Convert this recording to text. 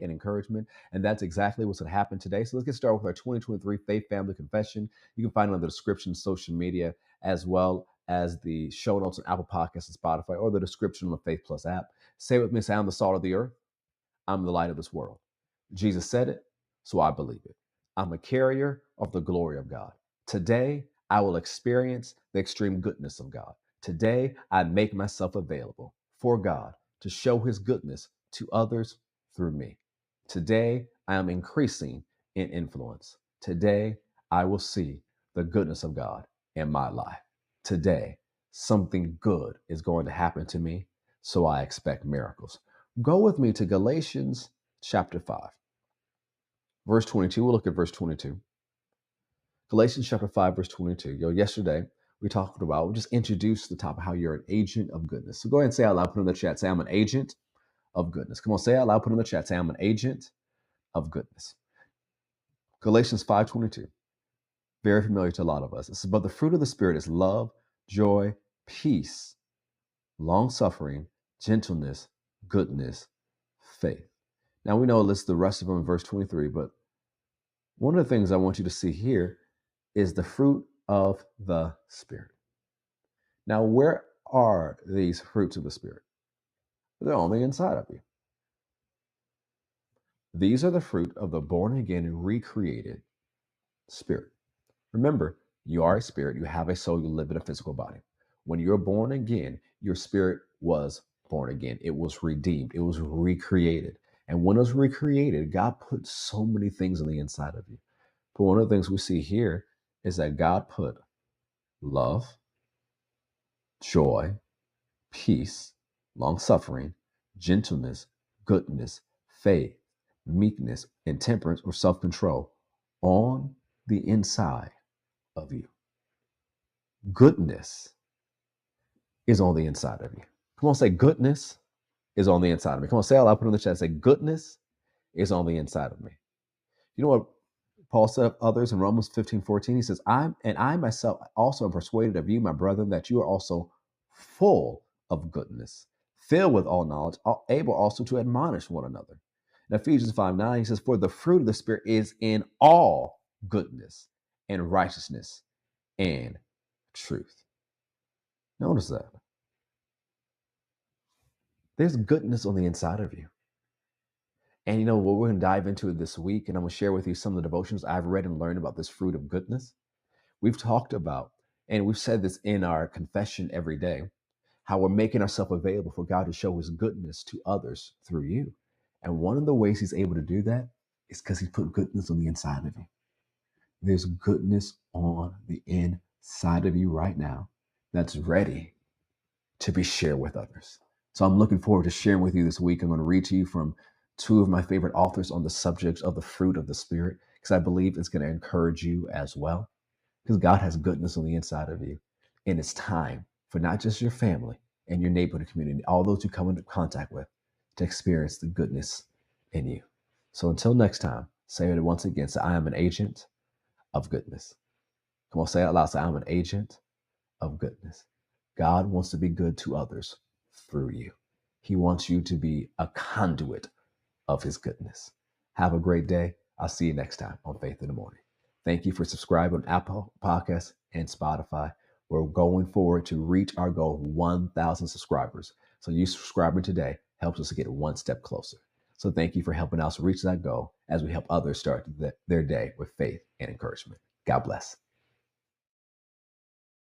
and encouragement. And that's exactly what's going to happen today. So let's get started with our 2023 Faith Family Confession. You can find it on the description, social media, as well as the show notes on Apple Podcasts and Spotify, or the description on the Faith Plus app. Say it with me, say, I'm the salt of the earth. I'm the light of this world. Jesus said it, so I believe it. I'm a carrier of the glory of God. Today, I will experience the extreme goodness of God. Today, I make myself available for God to show his goodness to others through me. Today, I am increasing in influence. Today, I will see the goodness of God in my life. Today, something good is going to happen to me, so I expect miracles. Go with me to Galatians chapter 5, verse 22. We'll look at verse 22. Galatians chapter 5, verse 22. Yesterday we just introduced the topic, how you're an agent of goodness. So go ahead and say out loud, put in the chat, say, I'm an agent of goodness. Come on, say out loud, put in the chat, say, I'm an agent of goodness. Galatians 5:22, very familiar to a lot of us. It says, but the fruit of the Spirit is love, joy, peace, long-suffering, gentleness, goodness, faith. Now we know it lists the rest of them in verse 23, but one of the things I want you to see here is the fruit of the Spirit. Now, where are these fruits of the Spirit? They're on the inside of you. These are the fruit of the born again and recreated spirit. Remember, you are a spirit, you have a soul, you live in a physical body. When you're born again, your spirit was born again. It was redeemed, it was recreated. And when it was recreated, God put so many things on the inside of you. But one of the things we see here is that God put love, joy, peace, long suffering, gentleness, goodness, faith, meekness, and temperance or self control on the inside of you. Goodness is on the inside of you. Come on, say, goodness is on the inside of me. Come on, say it out loud, put it in the chat, say, goodness is on the inside of me. You know what Paul said of others in Romans 15:14? He says, I myself also am persuaded of you, my brethren, that you are also full of goodness, filled with all knowledge, able also to admonish one another. In Ephesians 5:9, he says, for the fruit of the Spirit is in all goodness and righteousness and truth. Notice that. There's goodness on the inside of you. And you know what we're going to dive into this week, and I'm going to share with you some of the devotions I've read and learned about this fruit of goodness. We've talked about, and we've said this in our confession every day, how we're making ourselves available for God to show his goodness to others through you. And one of the ways he's able to do that is because he put goodness on the inside of you. There's goodness on the inside of you right now that's ready to be shared with others. So I'm looking forward to sharing with you this week. I'm going to read to you from two of my favorite authors on the subject of the fruit of the Spirit, because I believe it's going to encourage you as well, because God has goodness on the inside of you. And it's time for not just your family and your neighborhood community, all those you come into contact with, to experience the goodness in you. So until next time, say it once again. Say, I am an agent of goodness. Come on, say it out loud. Say, I'm an agent of goodness. God wants to be good to others through you. He wants you to be a conduit of his goodness. Have a great day. I'll see you next time on Faith in the Morning. Thank you for subscribing on Apple Podcasts and Spotify. We're going forward to reach our goal of 1,000 subscribers. So you subscribing today helps us to get one step closer. So thank you for helping us reach that goal as we help others start their day with faith and encouragement. God bless.